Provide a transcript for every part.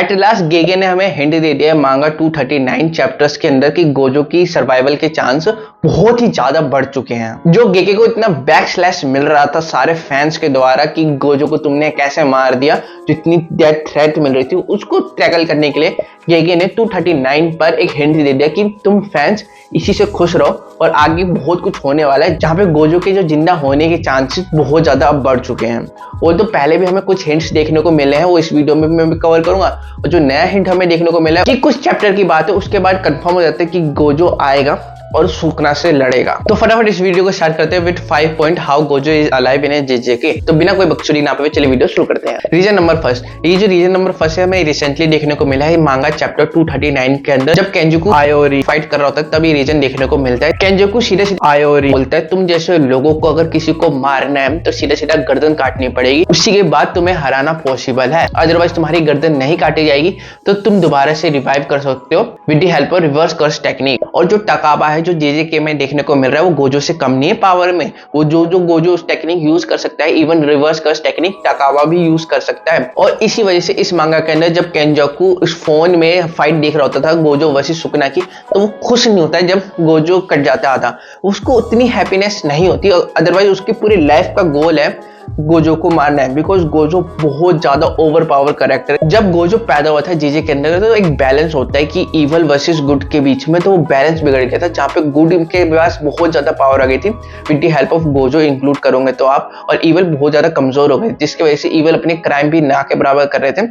At last गेगे ने हमें hint दे दिया मांगा 239 चैप्टर्स के अंदर कि गोजो की सर्वाइवल के चांस बहुत ही ज्यादा बढ़ चुके हैं। जो गेगे को इतना बैक स्लैश मिल रहा था सारे फैंस के द्वारा कि गोजो को तुमने कैसे मार दिया, जो इतनी डेथ थ्रेट मिल रही थी, उसको टैकल करने के लिए गेगे ने 239 पर एक हिंट दे दिया कि तुम फैंस इसी से खुश रहो और आगे बहुत कुछ होने वाला है, जहां पे गोजो के जो जिंदा होने के चांसेस बहुत ज्यादा अब बढ़ चुके हैं। वो तो पहले भी हमें कुछ हिंट्स देखने को मिले हैं, वो इस वीडियो में मैं भी कवर करूंगा। और जो नया हिंट हमें देखने को मिला है कि कुछ चैप्टर की बात है, उसके बाद कंफर्म हो जाता है कि गोजो आएगा और सुकना से लड़ेगा। तो फटाफट इस वीडियो को स्टार्ट करते हैं with 5 point how Gojo is alive in जेजेके। तो बिना कोई बकचोदी ना पे चलिए वीडियो शुरू करते हैं। रीजन नंबर फर्स्ट, ये जो रीजन नंबर फर्स्ट है हमें रिसेंटली देखने को मिला है मांगा चैप्टर 239 के अंदर, जब केंजुकु आयोरी फाइट कर रहा होता है, तभी रीजन देखने को मिलता है। केंजुकु सीधे सीधे आयोरी बोलता है तुम जैसे लोगों को अगर किसी को मारना है तो सीधा सीधा गर्दन काटनी पड़ेगी, उसी के बाद तुम्हें हराना पॉसिबल है, अदरवाइज तुम्हारी गर्दन नहीं काटी जाएगी तो तुम दोबारा से रिवाइव कर सकते हो with the help of reverse curse technique. और जो टकाबा है जो जेजेके में देखने को मिल रहा है वो गोजो से कम नहीं है पावर में। वो जो गोजो उस टेक्निक यूज कर सकता है, इवन रिवर्स कर्स टेक्निक टकाबा भी यूज कर सकता है। और इसी वजह से इस मांगा के अंदर जब केंजाकू इस फोन में फाइट देख रहा होता था गोजो वर्सेस सुकना की, तो वो खुश नहीं होता है जब गोजो कट जाता था, उसको उतनी हैप्पीनेस नहीं होती। अदरवाइज उसकी पूरी लाइफ का गोल है गोजो को मारना है, बिकॉज गोजो बहुत ज्यादा ओवर पावर कैरेक्टर है। जब गोजो पैदा हुआ था जीजे के अंदर तो एक बैलेंस होता है कि इवल वर्सेस गुड के बीच में, तो वो बैलेंस बिगड़ गया था जहाँ पे गुड के पास बहुत ज्यादा पावर आ गई थी with the help of Gojo include करोगे तो आप, और इवल बहुत ज्यादा कमजोर हो गए, जिसकी वजह से इवल अपने क्राइम भी ना के बराबर कर रहे थे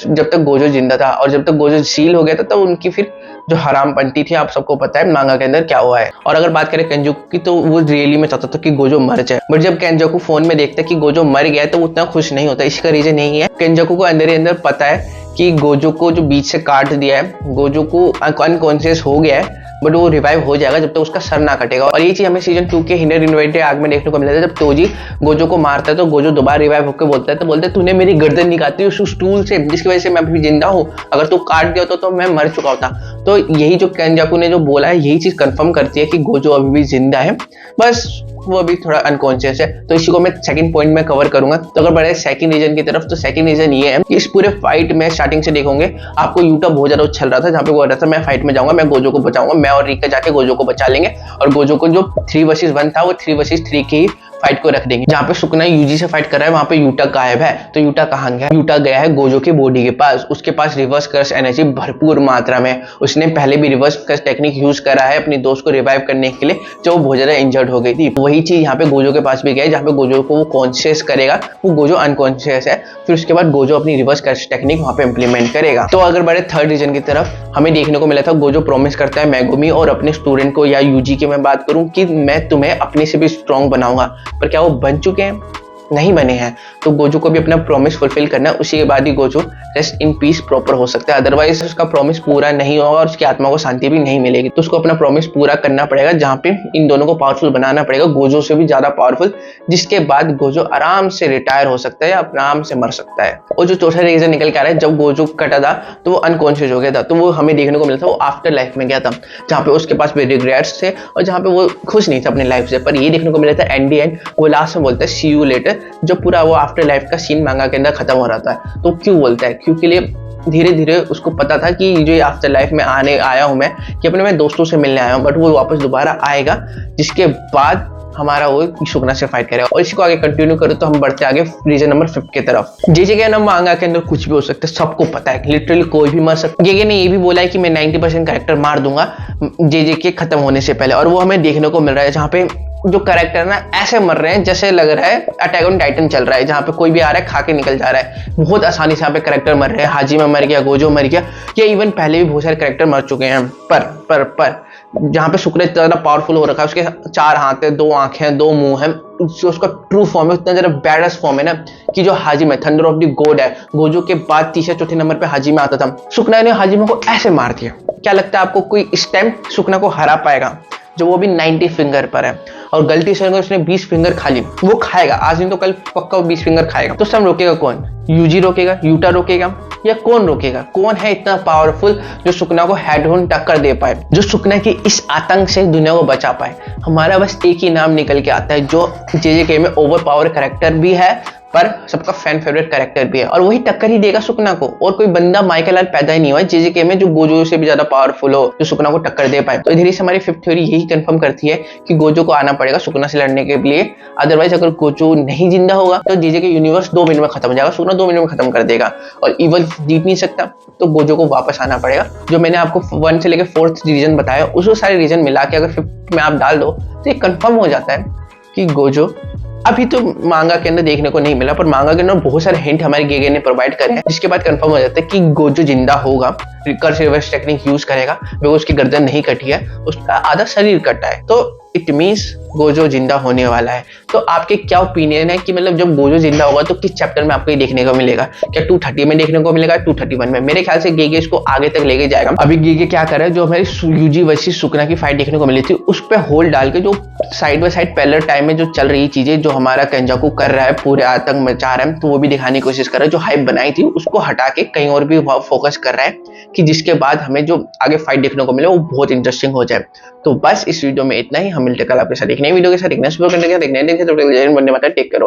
जब तक गोजो जिंदा था। और जब तक गोजो सील हो गया था तो उनकी फिर जो हराम पंटी थी, आप सबको पता है मांगा के अंदर क्या हुआ है। और अगर बात करें केंजाकू की तो वो रियली में चाहता था कि गोजो मर जाए, बट जब केंजाकू फोन में देखता है कि गोजो मर गया है तो वो उतना खुश नहीं होता। इसका रीजन यही है, केंजाकू को अंदर ही अंदर पता है कि गोजो को जो बीच से काट दिया है, गोजो को अनकॉन्शियस हो गया है, बट वो रिवाइव हो जाएगा जब तक उसका सर ना कटेगा। और ये चीज हमें सीजन 2 के हिंडर इन्वेंटेड आग में देखने को मिला था, जब तोजी गोजो को मारता है तो गोजो दोबारा रिवाइव होकर बोलता है, तो बोलते है तूने मेरी गर्दन नहीं काटी उस स्टूल से जिसकी वजह से मैं अभी जिंदा हूँ, अगर तू काट दिया तो मैं मर चुका होता। तो यही जो केंजाकू ने जो बोला है यही चीज कंफर्म करती है कि गोजो अभी भी जिंदा है, बस वो अभी थोड़ा अनकॉन्शियस है। तो इसी को मैं सेकंड पॉइंट में कवर करूंगा। तो अगर बढ़े सेकंड रीजन की तरफ, तो सेकंड रीजन ये है कि इस पूरे फाइट में स्टार्टिंग से देखोगे आपको यूटा बहुत ज्यादा उछल रहा था, जहाँ पे वो रहा था मैं फाइट में जाऊंगा, मैं गोजो को बचाऊंगा, मैं और रिका जाके गोजो को बचा लेंगे, और गोजो को जो 3 वर्सेस 1 था वो 3 वर्सेस 3 की फाइट को रख देंगे। जहाँ पे सुकना यूजी से फाइट कर रहा है वहां पे यूटा गायब है, तो यूटा कहाँ गया? यूटा गया है गोजो के बॉडी के पास, उसके पास रिवर्स कर्स एनर्जी भरपूर मात्रा में, उसने पहले भी रिवर्स कर्स टेक्निक यूज करा है अपनी दोस्त को रिवाइव करने के लिए जो बहुत ज्यादा इंजर्ड हो गई थी। वही चीज यहाँ पे गोजो के पास भी गया है, जहाँ पे गोजो को वो कॉन्शियस करेगा, वो गोजो अनकॉन्शियस है, फिर उसके बाद गोजो अपनी रिवर्स कर्स टेक्निक वहां पे इंप्लीमेंट करेगा। तो अगर बढ़े थर्ड रीजन की तरफ, हमें देखने को मिला था गोजो प्रॉमिस करता है मेगुमी और अपने स्टूडेंट को, या यूजी की मैं बात करूं, कि मैं तुम्हें अपने से भी स्ट्रॉन्ग बनाऊंगा, पर क्या वो बन चुके हैं? नहीं बने हैं। तो गोजो को भी अपना प्रॉमिस फुलफिल करना है, उसी के बाद ही Gojo rest in peace proper हो सकता है, अदरवाइज उसका प्रॉमिस पूरा नहीं होगा और उसकी आत्मा को शांति भी नहीं मिलेगी। तो उसको अपना प्रॉमिस पूरा करना पड़ेगा, जहाँ पे इन दोनों को पावरफुल बनाना पड़ेगा, गोजो से भी ज्यादा पावरफुल, जिसके बाद गोजो आराम से रिटायर हो सकता है या आराम से मर सकता है। और जो चौथा रीजन निकल के आ रहा है, जब गोजो कटा था तो वो अनकॉन्शियस हो गया था, तो वो हमें देखने को मिला था वो आफ्टर लाइफ में गया था, जहाँ पे उसके पास भी रिग्रेट्स थे और जहाँ पे वो खुश नहीं था अपनी लाइफ से। पर ये देखने को मिला था एंड वो लास्ट में बोलता है सी यू लेटर, जो पूरा वो आफ्टर लाइफ का सीन मांगा के अंदर खत्म हो रहा था। तो क्यों बोलता है? क्योंकि लिए धीरे धीरे उसको पता था कि जो आफ्टर लाइफ में आने आया हूं मैं, कि अपने मैं दोस्तों से मिलने आया हूं, बट वो वापस दोबारा आएगा, जिसके बाद हमारा वो सुकना से फाइट करेगा। और इसी को आगे कंटिन्यू करो तो हम बढ़ते आगे रीजन नंबर 5 की तरफ। जेजे के नाम मांगा के अंदर कुछ भी हो सकता है, सबको पता है, लिटरली कोई भी मर सकता है। जेजे ने ये भी बोला है कि मैं 90% कैरेक्टर मार दूंगा जेजे के खत्म होने से पहले, और वो हमें देखने को मिल रहा है, जहाँ पे जो कैरेक्टर ना ऐसे मर रहे हैं जैसे लग रहा है अटैक ऑन टाइटन चल रहा है, जहाँ पे कोई भी आ रहा है खा के निकल जा रहा है। बहुत आसानी से यहाँ पे कैरेक्टर मर रहे हैं, हाजिमा मर गया, गोजो मर गया, या इवन पहले भी बहुत सारे कैरेक्टर मर चुके हैं। पर जहाँ पे सुकना इतना ज्यादा पावरफुल हो रखा है, उसके 4 हाथ है, 2 आंखें हैं, 2 मुंह है, उसका ट्रू फॉर्म है, इतना ज्यादा बैडस फॉर्म है ना, कि जो हाजिमा थंडर ऑफ द गॉड है, गोजो के बाद तीसरे चौथे नंबर पे हाजिमा आता था, सुकना ने हाजिमा को ऐसे मार दिया। क्या लगता है आपको कोई इस टाइम सुकना को हरा पाएगा? जो वो भी 90 फिंगर पर है, और गलती से अगर उसने 20 फिंगर खा ली, वो खाएगा, आज नहीं तो कल पक्का वो 20 फिंगर खाएगा, तो उस टाइम रोकेगा कौन? यूजी रोकेगा, यूटा रोकेगा, या कौन रोकेगा? कौन है इतना पावरफुल जो सुकना को हेड ऑन टक्कर दे पाए, जो सुकना की इस आतंक से दुनिया को बचा पाए? हमारा बस एक ही नाम निकल के आता है जो जेजेके में ओवर पावर कैरेक्टर भी है पर सबका फैन फेवरेट कैरेक्टर भी है, और वही टक्कर ही देगा सुकना को। और कोई बंदा माइकल आर पैदा ही नहीं हुआ जेजेके में जो गोजो से भी ज्यादा पावरफुल हो, जो सुकना को टक्कर दे पाए। तो इधर से हमारी फिफ्थ थ्योरी यही कंफर्म करती है कि गोजो को आना पड़ेगा सुकना से लड़ने के लिए। अदरवाइज अगर गोजो नहीं जिंदा होगा तो जेजेके यूनिवर्स 2 मिनट में खत्म हो जाएगा, सुकना 2 मिनट में खत्म कर देगा और इवल जीत नहीं सकता। तो गोजो को वापस आना पड़ेगा। जो मैंने आपको 1 से लेकर 4th रीजन बताया, उसको सारे रीजन मिला के अगर 5th में आप डाल दो तो ये कंफर्म हो जाता है कि गोजो, अभी तो मांगा के अंदर देखने को नहीं मिला पर मांगा के अंदर बहुत सारे हिंट हमारे गेगे ने प्रोवाइड करे हैं, जिसके बाद कंफर्म हो जाता है कि गोजो जिंदा होगा, रिकर्सिव रिवर्स टेक्निक यूज करेगा, वो उसकी गर्दन नहीं कटी है, उसका आधा शरीर कटा है, तो इट मीन्स गोजो जिंदा होने वाला है। तो आपके क्या ओपिनियन है कि मतलब जब गोजो जिंदा होगा तो किस चैप्टर में आपको ये देखने को मिलेगा? क्या 230 में देखने को मिलेगा, 231 में? मेरे ख्याल से गेगे इसको आगे तक लेके जाएगा। अभी गेगे क्या कर रहा है, जो हमारी यूजी वर्सेस सुकना की फाइट देखने को मिली थी उस पर होल्ड डाल के जो side by side parallel time में जो चल रही चीजें जो हमारा केंजाकू कर रहा है, पूरे आतंक मचा रहा है, तो वो भी दिखाने की कोशिश कर रहा है। जो हाइप बनाई थी उसको हटा के कहीं और भी फोकस कर रहा है कि जिसके बाद हमें जो आगे फाइट देखने को मिले वो बहुत इंटरेस्टिंग हो जाए। तो बस इस वीडियो में इतना ही। हम मिलते कल आपके साथ एक नई वीडियो के साथ, एक नेक्स्ट वीडियो के साथ, एक नए दिन के साथ। Take care.